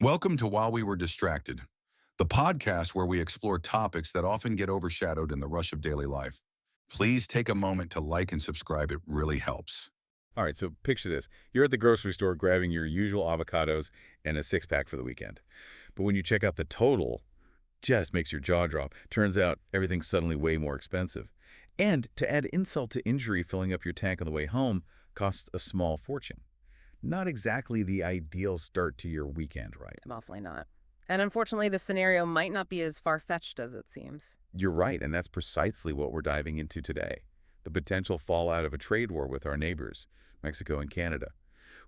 Welcome to While We Were Distracted, the podcast where we explore topics that often get overshadowed in the rush of daily life. Please take a moment to like and subscribe. It really helps. All right, so picture this. You're at the grocery store grabbing your usual avocados and a six-pack for the weekend. But when you check out the total, just makes your jaw drop. Turns out everything's suddenly way more expensive. And to add insult to injury, filling up your tank on the way home costs a small fortune. Not exactly the ideal start to your weekend, right? Awfully not. And unfortunately, the scenario might not be as far-fetched as it seems. You're right, and that's precisely what we're diving into today. The potential fallout of a trade war with our neighbors, Mexico and Canada.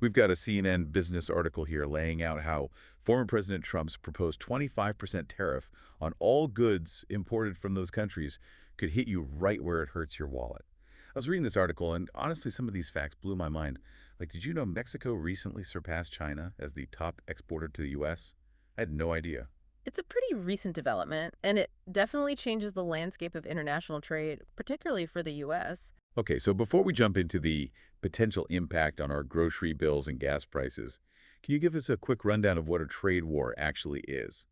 We've got a CNN business article here laying out how former President Trump's proposed 25% tariff on all goods imported from those countries could hit you right where it hurts your wallet. I was reading this article, and honestly, some of these facts blew my mind. Like, did you know Mexico recently surpassed China as the top exporter to the U.S.? I had no idea. It's a pretty recent development, and it definitely changes the landscape of international trade, particularly for the U.S. Okay, so before we jump into the potential impact on our grocery bills and gas prices, can you give us a quick rundown of what a trade war actually is?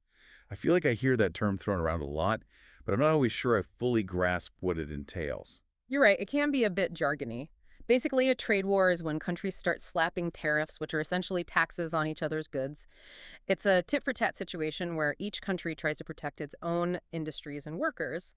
I feel like I hear that term thrown around a lot, but I'm not always sure I fully grasp what it entails. You're right, it can be a bit jargony. Basically, a trade war is when countries start slapping tariffs, which are essentially taxes on each other's goods. It's a tit-for-tat situation where each country tries to protect its own industries and workers,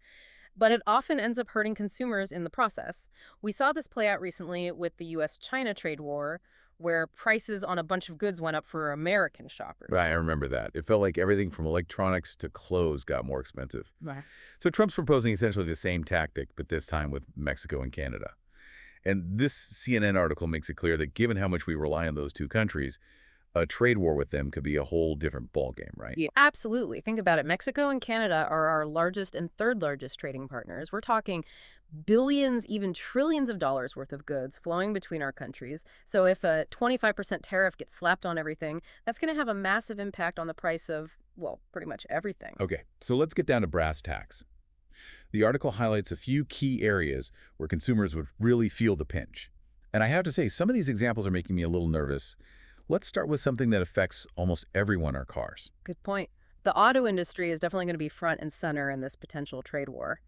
but it often ends up hurting consumers in the process. We saw this play out recently with the U.S.-China trade war, where prices on a bunch of goods went up for American shoppers. Right, I remember that. It felt like everything from electronics to clothes got more expensive. Right. So Trump's proposing essentially the same tactic, but this time with Mexico and Canada. And this CNN article makes it clear that given how much we rely on those two countries, a trade war with them could be a whole different ballgame, right? Yeah, absolutely. Think about it. Mexico and Canada are our largest and third largest trading partners. We're talking billions, even trillions of dollars worth of goods flowing between our countries. So if a 25% tariff gets slapped on everything, that's going to have a massive impact on the price of, well, pretty much everything. Okay, so let's get down to brass tacks. The article highlights a few key areas where consumers would really feel the pinch. And I have to say, some of these examples are making me a little nervous. Let's start with something that affects almost everyone, our cars. Good point. The auto industry is definitely going to be front and center in this potential trade war.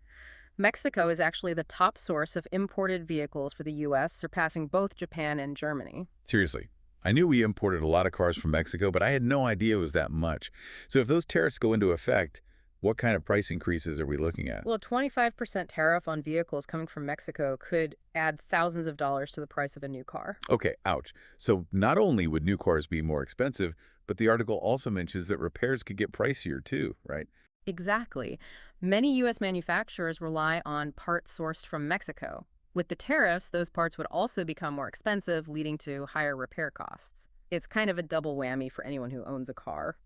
Mexico is actually the top source of imported vehicles for the U.S., surpassing both Japan and Germany. Seriously, I knew we imported a lot of cars from Mexico, but I had no idea it was that much. So if those tariffs go into effect, what kind of price increases are we looking at? Well, a 25% tariff on vehicles coming from Mexico could add thousands of dollars to the price of a new car. Okay, ouch. So not only would new cars be more expensive, but the article also mentions that repairs could get pricier too, right? Exactly. Many U.S. manufacturers rely on parts sourced from Mexico. With the tariffs, those parts would also become more expensive, leading to higher repair costs. It's kind of a double whammy for anyone who owns a car.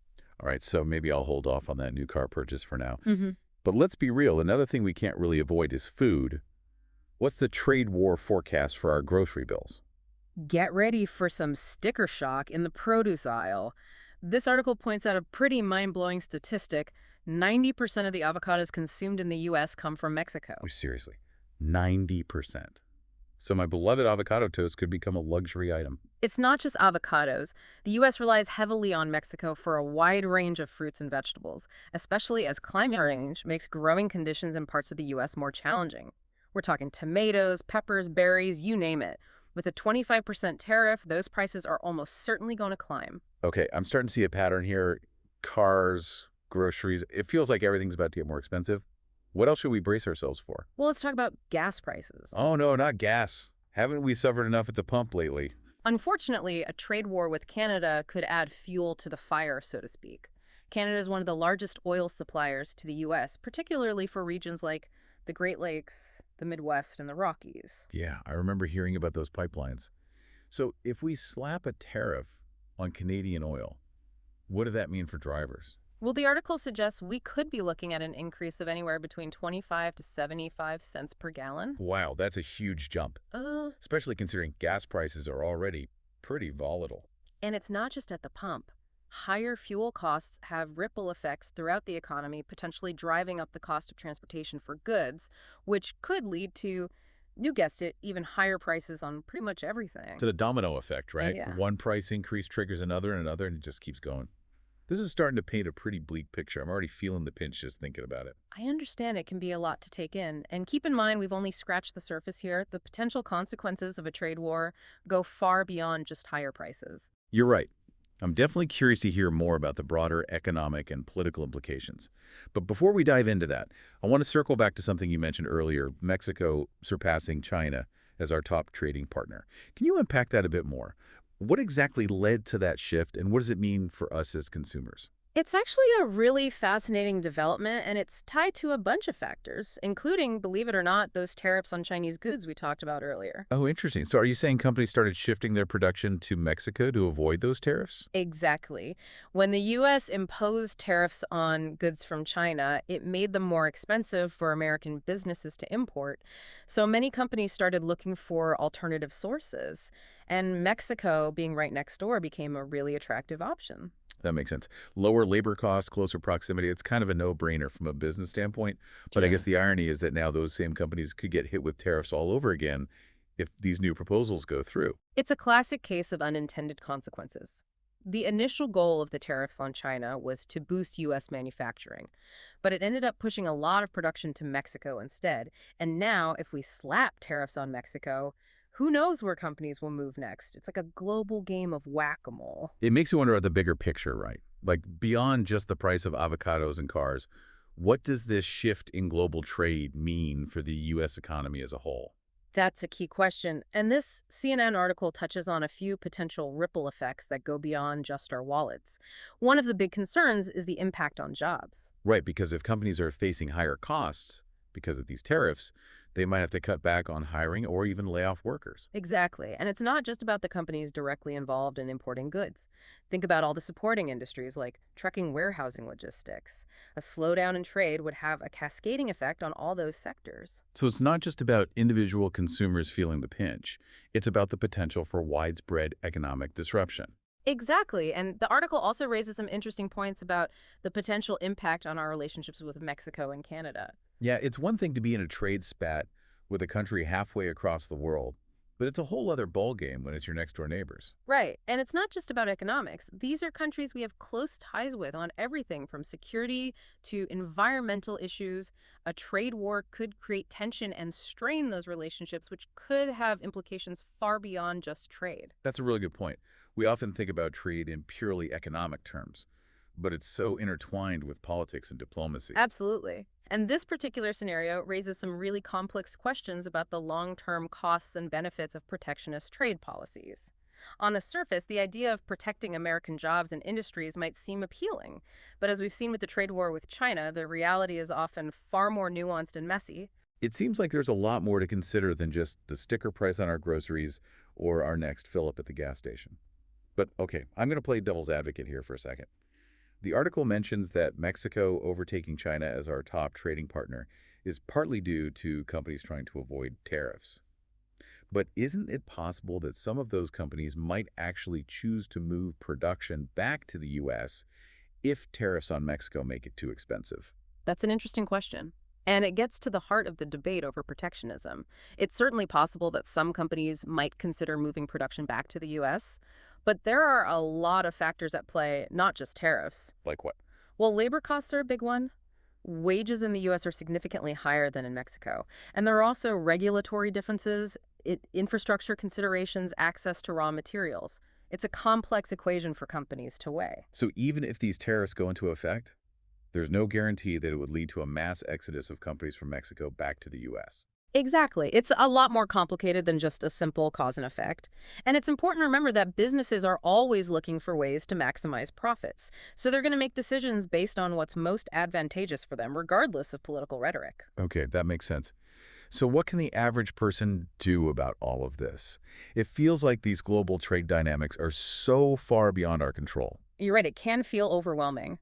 All right, so maybe I'll hold off on that new car purchase for now. Mm-hmm. But let's be real, another thing we can't really avoid is food. What's the trade war forecast for our grocery bills? Get ready for some sticker shock in the produce aisle. This article points out a pretty mind-blowing statistic. 90% of the avocados consumed in the U.S. come from Mexico. Oh, seriously, 90%. So my beloved avocado toast could become a luxury item. It's not just avocados. The U.S. relies heavily on Mexico for a wide range of fruits and vegetables, especially as climate change makes growing conditions in parts of the U.S. more challenging. We're talking tomatoes, peppers, berries, you name it. With a 25% tariff, those prices are almost certainly going to climb. Okay, I'm starting to see a pattern here. Cars, groceries, it feels like everything's about to get more expensive. What else should we brace ourselves for? Well, let's talk about gas prices. Oh, no, not gas. Haven't we suffered enough at the pump lately? Unfortunately, a trade war with Canada could add fuel to the fire, so to speak. Canada is one of the largest oil suppliers to the U.S., particularly for regions like the Great Lakes, the Midwest, and the Rockies. Yeah, I remember hearing about those pipelines. So if we slap a tariff on Canadian oil, what does that mean for drivers? Well, the article suggests we could be looking at an increase of anywhere between 25 to 75 cents per gallon. Wow, that's a huge jump, especially considering gas prices are already pretty volatile. And it's not just at the pump. Higher fuel costs have ripple effects throughout the economy, potentially driving up the cost of transportation for goods, which could lead to, you guessed it, even higher prices on pretty much everything. So the domino effect, right? Yeah. One price increase triggers another and another, and it just keeps going. This is starting to paint a pretty bleak picture. I'm already feeling the pinch just thinking about it. I understand it can be a lot to take in. And keep in mind, we've only scratched the surface here. The potential consequences of a trade war go far beyond just higher prices. You're right. I'm definitely curious to hear more about the broader economic and political implications. But before we dive into that, I want to circle back to something you mentioned earlier, Mexico surpassing China as our top trading partner. Can you unpack that a bit more? What exactly led to that shift, and what does it mean for us as consumers? It's actually a really fascinating development, and it's tied to a bunch of factors, including, believe it or not, those tariffs on Chinese goods we talked about earlier. Oh, interesting. So are you saying companies started shifting their production to Mexico to avoid those tariffs? Exactly. When the U.S. imposed tariffs on goods from China, it made them more expensive for American businesses to import. So many companies started looking for alternative sources. And Mexico, being right next door, became a really attractive option. That makes sense. Lower labor costs, closer proximity, it's kind of a no-brainer from a business standpoint. But I Yeah. guess the irony is that now those same companies could get hit with tariffs all over again if these new proposals go through. It's a classic case of unintended consequences. The initial goal of the tariffs on China was to boost U.S. manufacturing, but it ended up pushing a lot of production to Mexico instead. And now, if we slap tariffs on Mexico, who knows where companies will move next? It's like a global game of whack-a-mole. It makes you wonder about the bigger picture, right? Like beyond just the price of avocados and cars, what does this shift in global trade mean for the U.S. economy as a whole? That's a key question, and this CNN article touches on a few potential ripple effects that go beyond just our wallets. One of the big concerns is the impact on jobs. Right, because if companies are facing higher costs because of these tariffs, they might have to cut back on hiring or even lay off workers. Exactly. And it's not just about the companies directly involved in importing goods. Think about all the supporting industries like trucking, warehousing, logistics. A slowdown in trade would have a cascading effect on all those sectors. So it's not just about individual consumers feeling the pinch. It's about the potential for widespread economic disruption. Exactly. And the article also raises some interesting points about the potential impact on our relationships with Mexico and Canada. Yeah, it's one thing to be in a trade spat with a country halfway across the world, but it's a whole other ballgame when it's your next door neighbors. Right. And it's not just about economics. These are countries we have close ties with on everything from security to environmental issues. A trade war could create tension and strain those relationships, which could have implications far beyond just trade. That's a really good point. We often think about trade in purely economic terms, but it's so intertwined with politics and diplomacy. Absolutely. And this particular scenario raises some really complex questions about the long-term costs and benefits of protectionist trade policies. On the surface, the idea of protecting American jobs and industries might seem appealing, but as we've seen with the trade war with China, the reality is often far more nuanced and messy. It seems like there's a lot more to consider than just the sticker price on our groceries or our next fill-up at the gas station. But okay, I'm going to play devil's advocate here for a second. The article mentions that Mexico overtaking China as our top trading partner is partly due to companies trying to avoid tariffs. But isn't it possible that some of those companies might actually choose to move production back to the U.S. if tariffs on Mexico make it too expensive? That's an interesting question. And it gets to the heart of the debate over protectionism. It's certainly possible that some companies might consider moving production back to the U.S., but there are a lot of factors at play, not just tariffs. Like what? Well, labor costs are a big one. Wages in the U.S. are significantly higher than in Mexico. And there are also regulatory differences, infrastructure considerations, access to raw materials. It's a complex equation for companies to weigh. So even if these tariffs go into effect, there's no guarantee that it would lead to a mass exodus of companies from Mexico back to the U.S. Exactly. It's a lot more complicated than just a simple cause and effect. And it's important to remember that businesses are always looking for ways to maximize profits. So they're going to make decisions based on what's most advantageous for them, regardless of political rhetoric. Okay, that makes sense. So what can the average person do about all of this? It feels like these global trade dynamics are so far beyond our control. You're right, it can feel overwhelming.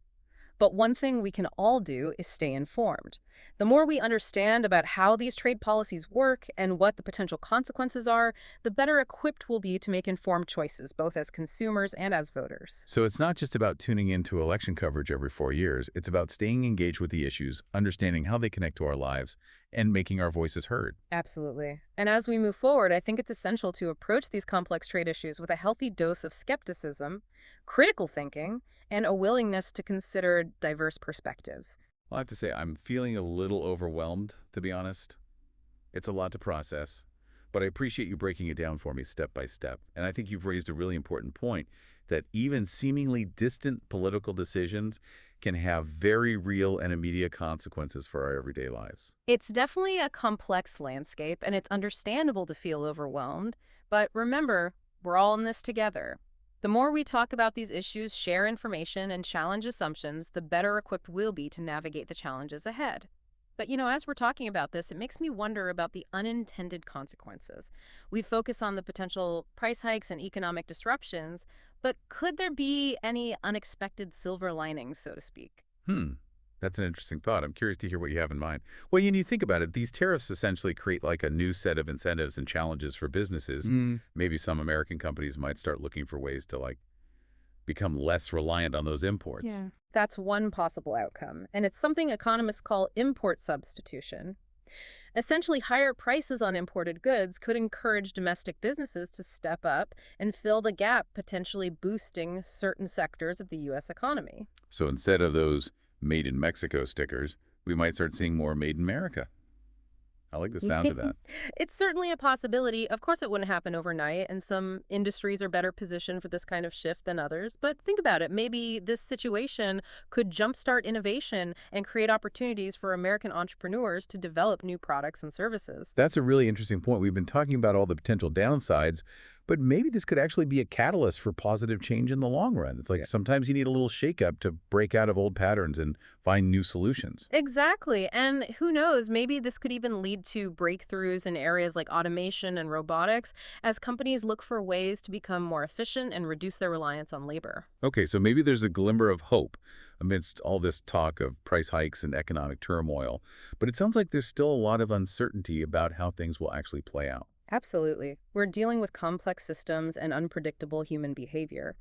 But one thing we can all do is stay informed. The more we understand about how these trade policies work and what the potential consequences are, the better equipped we'll be to make informed choices, both as consumers and as voters. So it's not just about tuning into election coverage every 4 years. It's about staying engaged with the issues, understanding how they connect to our lives, and making our voices heard. Absolutely. And as we move forward, I think it's essential to approach these complex trade issues with a healthy dose of skepticism, critical thinking, and a willingness to consider diverse perspectives. Well, I have to say, I'm feeling a little overwhelmed, to be honest. It's a lot to process, but I appreciate you breaking it down for me step by step. And I think you've raised a really important point that even seemingly distant political decisions can have very real and immediate consequences for our everyday lives. It's definitely a complex landscape, and it's understandable to feel overwhelmed. But remember, we're all in this together. The more we talk about these issues, share information, and challenge assumptions, the better equipped we'll be to navigate the challenges ahead. But as we're talking about this, it makes me wonder about the unintended consequences. We focus on the potential price hikes and economic disruptions, but could there be any unexpected silver linings, so to speak? Hmm. That's an interesting thought. I'm curious to hear what you have in mind. Well, you think about it, these tariffs essentially create like a new set of incentives and challenges for businesses. Maybe some American companies might start looking for ways to become less reliant on those imports. Yeah. That's one possible outcome, and it's something economists call import substitution. Essentially, higher prices on imported goods could encourage domestic businesses to step up and fill the gap, potentially boosting certain sectors of the U.S. economy. So instead of those Made in Mexico stickers, we might start seeing more Made in America. I like the sound of that. It's certainly a possibility. Of course, it wouldn't happen overnight, and some industries are better positioned for this kind of shift than others. But think about it. Maybe this situation could jumpstart innovation and create opportunities for American entrepreneurs to develop new products and services. That's a really interesting point. We've been talking about all the potential downsides, but maybe this could actually be a catalyst for positive change in the long run. It's like sometimes you need a little shakeup to break out of old patterns and find new solutions. Exactly. And who knows, maybe this could even lead to breakthroughs in areas like automation and robotics as companies look for ways to become more efficient and reduce their reliance on labor. Okay, so maybe there's a glimmer of hope amidst all this talk of price hikes and economic turmoil, but it sounds like there's still a lot of uncertainty about how things will actually play out. Absolutely. We're dealing with complex systems and unpredictable human behavior.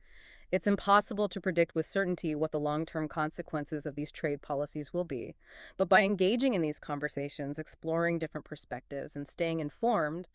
It's impossible to predict with certainty what the long-term consequences of these trade policies will be. But by engaging in these conversations, exploring different perspectives, and staying informed,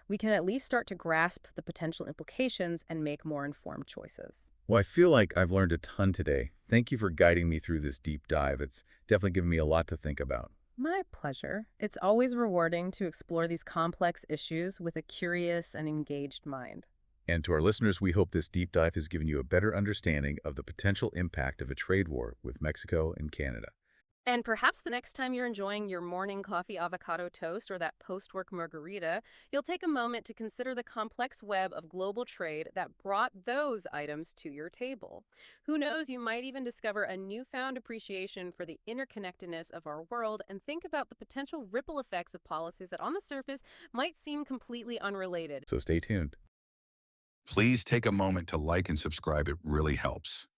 we can at least start to grasp the potential implications and make more informed choices. Well, I feel like I've learned a ton today. Thank you for guiding me through this deep dive. It's definitely given me a lot to think about. My pleasure. It's always rewarding to explore these complex issues with a curious and engaged mind. And to our listeners, we hope this deep dive has given you a better understanding of the potential impact of a trade war with Mexico and Canada. And perhaps the next time you're enjoying your morning coffee avocado toast or that post-work margarita, you'll take a moment to consider the complex web of global trade that brought those items to your table. Who knows, you might even discover a newfound appreciation for the interconnectedness of our world and think about the potential ripple effects of policies that on the surface might seem completely unrelated. So stay tuned. Please take a moment to like and subscribe. It really helps.